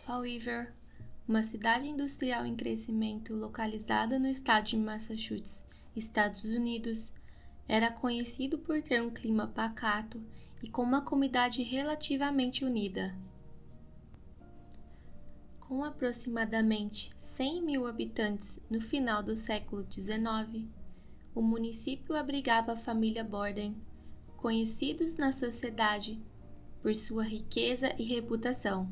Fall River, uma cidade industrial em crescimento localizada no estado de Massachusetts, Estados Unidos, era conhecido por ter um clima pacato e com uma comunidade relativamente unida. Com aproximadamente 100.000 habitantes no final do século XIX, o município abrigava a família Borden, conhecidos na sociedade por sua riqueza e reputação.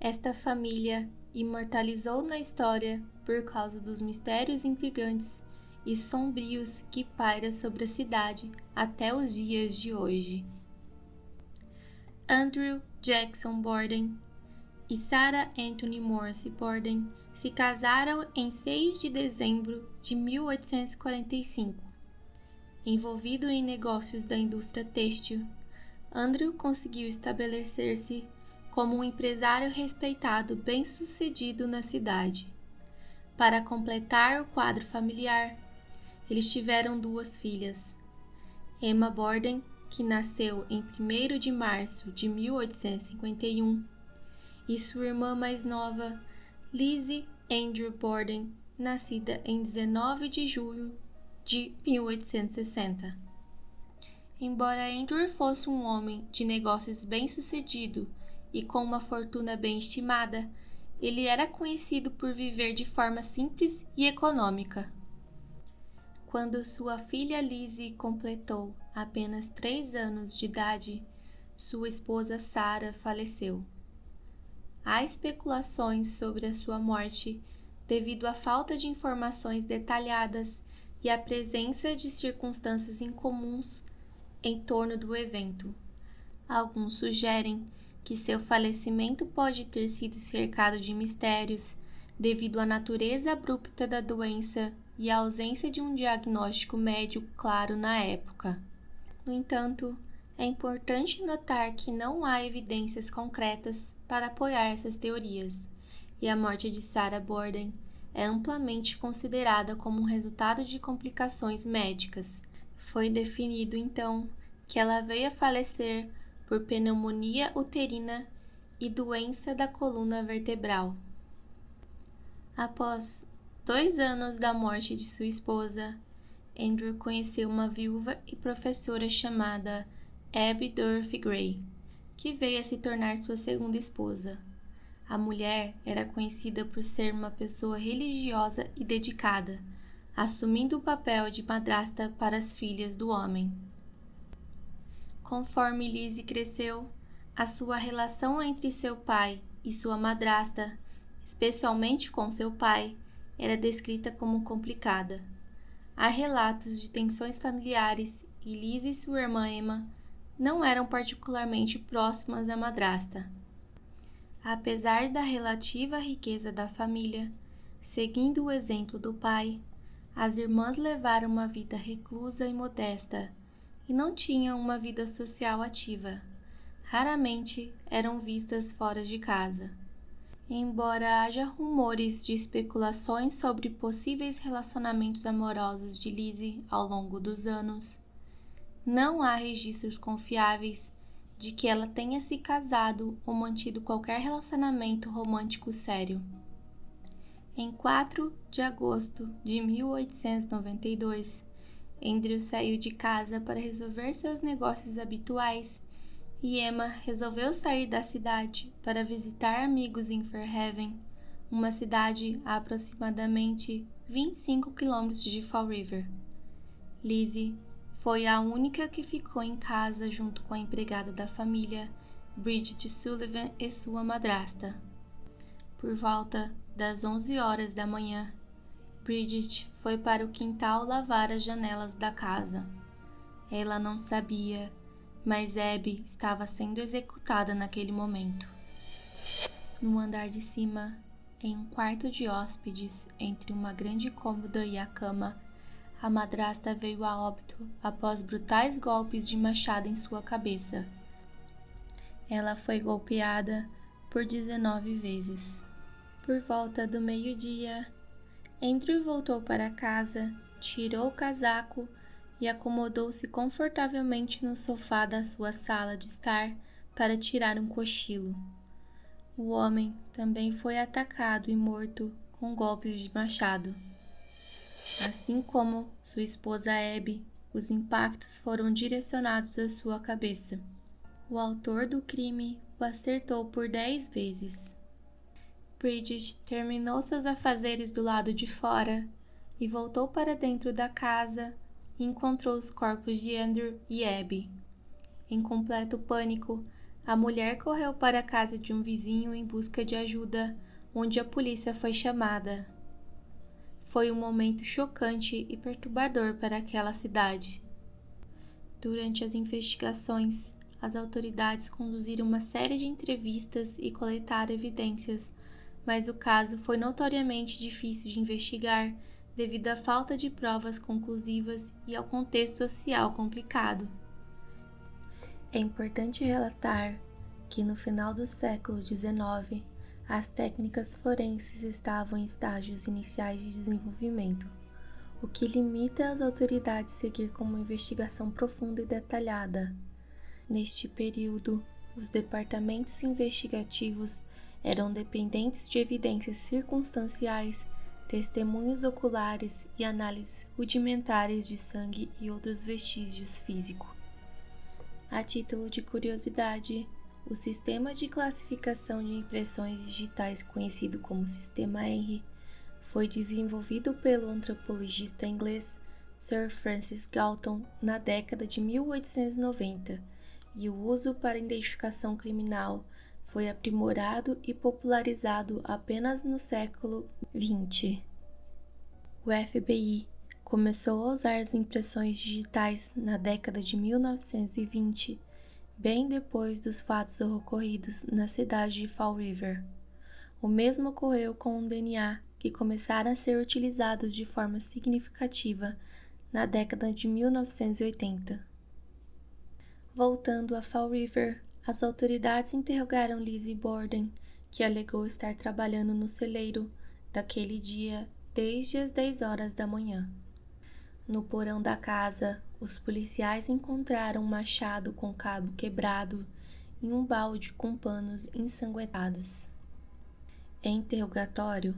Esta família imortalizou na história por causa dos mistérios intrigantes e sombrios que pairam sobre a cidade até os dias de hoje. Andrew Jackson Borden e Sarah Anthony Morse Borden se casaram em 6 de dezembro de 1845. Envolvido em negócios da indústria têxtil, Andrew conseguiu estabelecer-se como um empresário respeitado bem-sucedido na cidade. Para completar o quadro familiar, eles tiveram 2 filhas, Emma Borden, que nasceu em 1º de março de 1851, e sua irmã mais nova, Lizzie Andrew Borden, nascida em 19 de julho de 1860. Embora Andrew fosse um homem de negócios bem-sucedido e com uma fortuna bem estimada, ele era conhecido por viver de forma simples e econômica. Quando sua filha Lizzie completou apenas 3 anos de idade, sua esposa Sarah faleceu. Há especulações sobre a sua morte devido à falta de informações detalhadas e à presença de circunstâncias incomuns em torno do evento. Alguns sugerem que seu falecimento pode ter sido cercado de mistérios devido à natureza abrupta da doença e à ausência de um diagnóstico médico claro na época. No entanto, é importante notar que não há evidências concretas para apoiar essas teorias, e a morte de Sarah Borden é amplamente considerada como um resultado de complicações médicas. Foi definido, então, que ela veio a falecer por pneumonia uterina e doença da coluna vertebral. Após 2 anos da morte de sua esposa, Andrew conheceu uma viúva e professora chamada Abby Dorothy Gray, que veio a se tornar sua segunda esposa. A mulher era conhecida por ser uma pessoa religiosa e dedicada, assumindo o papel de madrasta para as filhas do homem. Conforme Lizzie cresceu, a sua relação entre seu pai e sua madrasta, especialmente com seu pai, era descrita como complicada. Há relatos de tensões familiares e Lizzie e sua irmã Emma não eram particularmente próximas à madrasta. Apesar da relativa riqueza da família, seguindo o exemplo do pai, as irmãs levaram uma vida reclusa e modesta e não tinham uma vida social ativa. Raramente eram vistas fora de casa. Embora haja rumores de especulações sobre possíveis relacionamentos amorosos de Lizzie ao longo dos anos, não há registros confiáveis de que ela tenha se casado ou mantido qualquer relacionamento romântico sério. Em 4 de agosto de 1892, Andrew saiu de casa para resolver seus negócios habituais e Emma resolveu sair da cidade para visitar amigos em Fairhaven, uma cidade a aproximadamente 25 km de Fall River. Lizzie foi a única que ficou em casa junto com a empregada da família, Bridget Sullivan, e sua madrasta. Por volta das 11 horas da manhã, Bridget foi para o quintal lavar as janelas da casa. Ela não sabia, mas Abby estava sendo executada naquele momento. No andar de cima, em um quarto de hóspedes, entre uma grande cômoda e a cama, a madrasta veio a óbito após brutais golpes de machado em sua cabeça. Ela foi golpeada por 19 vezes. Por volta do meio-dia, Andrew voltou para casa, tirou o casaco e acomodou-se confortavelmente no sofá da sua sala de estar para tirar um cochilo. O homem também foi atacado e morto com golpes de machado. Assim como sua esposa Abby, os impactos foram direcionados à sua cabeça. O autor do crime o acertou por 10 vezes. Bridget terminou seus afazeres do lado de fora e voltou para dentro da casa e encontrou os corpos de Andrew e Abby. Em completo pânico, a mulher correu para a casa de um vizinho em busca de ajuda, onde a polícia foi chamada. Foi um momento chocante e perturbador para aquela cidade. Durante as investigações, as autoridades conduziram uma série de entrevistas e coletaram evidências, mas o caso foi notoriamente difícil de investigar devido à falta de provas conclusivas e ao contexto social complicado. É importante relatar que no final do século XIX, as técnicas forenses estavam em estágios iniciais de desenvolvimento, o que limita as autoridades a seguir com uma investigação profunda e detalhada. Neste período, os departamentos investigativos eram dependentes de evidências circunstanciais, testemunhos oculares e análises rudimentares de sangue e outros vestígios físicos. A título de curiosidade, o sistema de classificação de impressões digitais conhecido como Sistema Henry foi desenvolvido pelo antropologista inglês Sir Francis Galton na década de 1890 e o uso para identificação criminal foi aprimorado e popularizado apenas no século XX. O FBI começou a usar as impressões digitais na década de 1920, bem depois dos fatos ocorridos na cidade de Fall River. O mesmo ocorreu com o DNA, que começaram a ser utilizados de forma significativa na década de 1980. Voltando a Fall River, as autoridades interrogaram Lizzie Borden, que alegou estar trabalhando no celeiro daquele dia desde as 10 horas da manhã. No porão da casa, os policiais encontraram um machado com cabo quebrado e um balde com panos ensanguentados. Em interrogatório,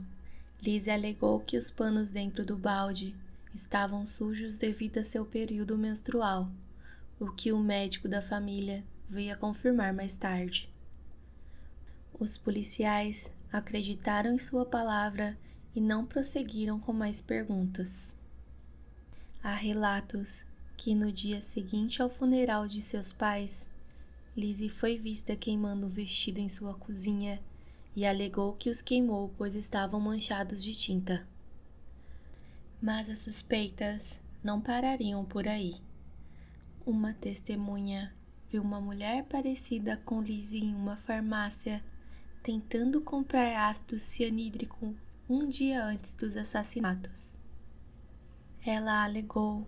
Lizzie alegou que os panos dentro do balde estavam sujos devido a seu período menstrual, o que o médico da família veio a confirmar mais tarde. Os policiais acreditaram em sua palavra e não prosseguiram com mais perguntas. Há relatos que no dia seguinte ao funeral de seus pais, Lizzie foi vista queimando um vestido em sua cozinha e alegou que os queimou pois estavam manchados de tinta. Mas as suspeitas não parariam por aí. Uma testemunha viu uma mulher parecida com Lizzie em uma farmácia tentando comprar ácido cianídrico um dia antes dos assassinatos. Ela alegou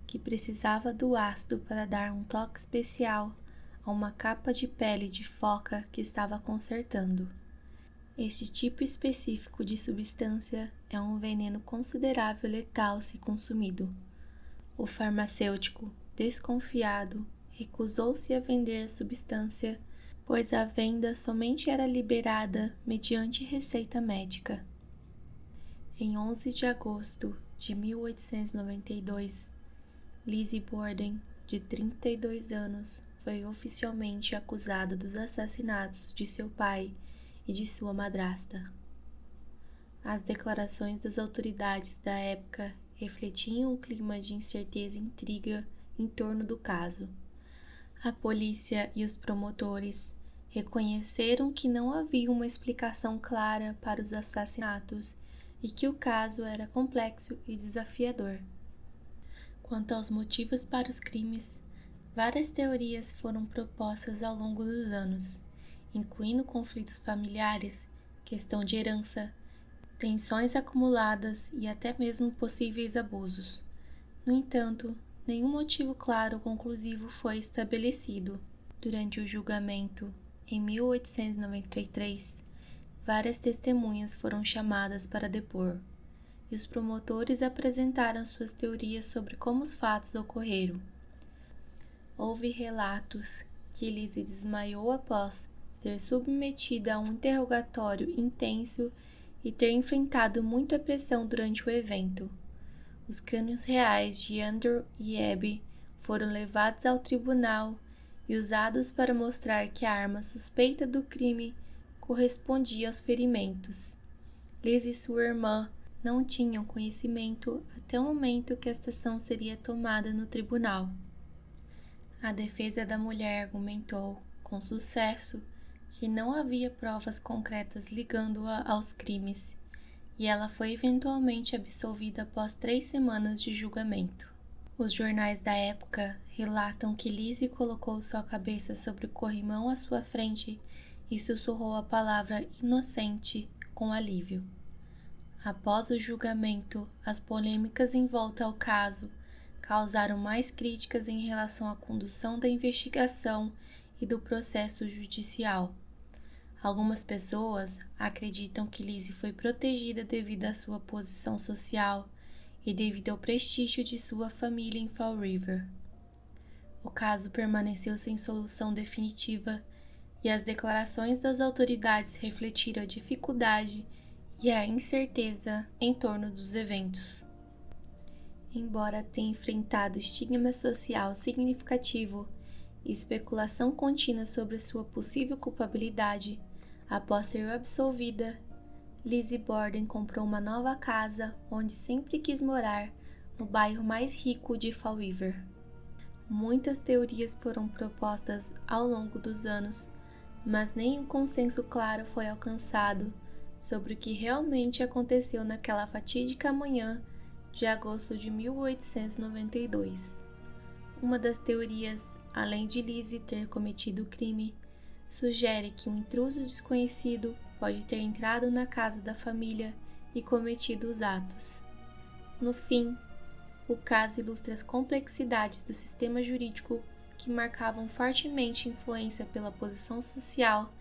que precisava do ácido para dar um toque especial a uma capa de pele de foca que estava consertando. Este tipo específico de substância é um veneno considerável letal se consumido. O farmacêutico, desconfiado, recusou-se a vender a substância, pois a venda somente era liberada mediante receita médica. Em 11 de agosto de 1892, Lizzie Borden, de 32 anos, foi oficialmente acusada dos assassinatos de seu pai e de sua madrasta. As declarações das autoridades da época refletiam um clima de incerteza e intriga em torno do caso. A polícia e os promotores reconheceram que não havia uma explicação clara para os assassinatos e que o caso era complexo e desafiador. Quanto aos motivos para os crimes, várias teorias foram propostas ao longo dos anos, incluindo conflitos familiares, questão de herança, tensões acumuladas e até mesmo possíveis abusos. No entanto, nenhum motivo claro ou conclusivo foi estabelecido. Durante o julgamento, em 1893, várias testemunhas foram chamadas para depor, e os promotores apresentaram suas teorias sobre como os fatos ocorreram. Houve relatos que Lizzie desmaiou após ser submetida a um interrogatório intenso e ter enfrentado muita pressão durante o evento. Os crânios reais de Andrew e Abby foram levados ao tribunal e usados para mostrar que a arma suspeita do crime correspondia aos ferimentos. Liz e sua irmã não tinham conhecimento até o momento que esta ação seria tomada no tribunal. A defesa da mulher argumentou, com sucesso, que não havia provas concretas ligando-a aos crimes, e ela foi eventualmente absolvida após 3 semanas de julgamento. Os jornais da época relatam que Lizzie colocou sua cabeça sobre o corrimão à sua frente e sussurrou a palavra inocente com alívio. Após o julgamento, as polêmicas em volta ao caso causaram mais críticas em relação à condução da investigação e do processo judicial. Algumas pessoas acreditam que Lizzie foi protegida devido à sua posição social e devido ao prestígio de sua família em Fall River. O caso permaneceu sem solução definitiva e as declarações das autoridades refletiram a dificuldade e a incerteza em torno dos eventos. Embora tenha enfrentado estigma social significativo e especulação contínua sobre sua possível culpabilidade, após ser absolvida, Lizzie Borden comprou uma nova casa onde sempre quis morar, no bairro mais rico de Fall River. Muitas teorias foram propostas ao longo dos anos, mas nenhum consenso claro foi alcançado sobre o que realmente aconteceu naquela fatídica manhã de agosto de 1892. Uma das teorias, além de Lizzie ter cometido o crime, sugere que um intruso desconhecido pode ter entrado na casa da família e cometido os atos. No fim, o caso ilustra as complexidades do sistema jurídico que marcavam fortemente influência pela posição social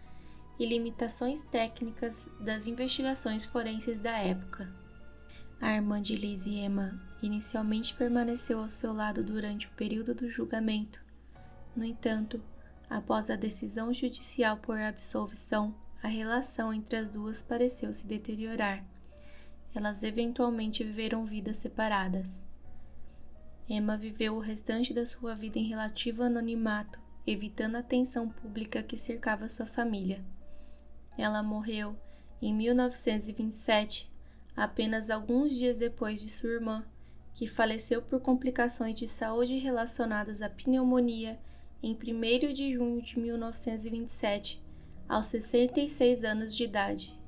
e limitações técnicas das investigações forenses da época. A irmã de Lizzie, Emma, inicialmente permaneceu ao seu lado durante o período do julgamento. No entanto, após a decisão judicial por absolvição, a relação entre as duas pareceu se deteriorar. Elas eventualmente viveram vidas separadas. Emma viveu o restante da sua vida em relativo anonimato, evitando a atenção pública que cercava sua família. Ela morreu em 1927, apenas alguns dias depois de sua irmã, que faleceu por complicações de saúde relacionadas à pneumonia em 1º de junho de 1927, aos 66 anos de idade.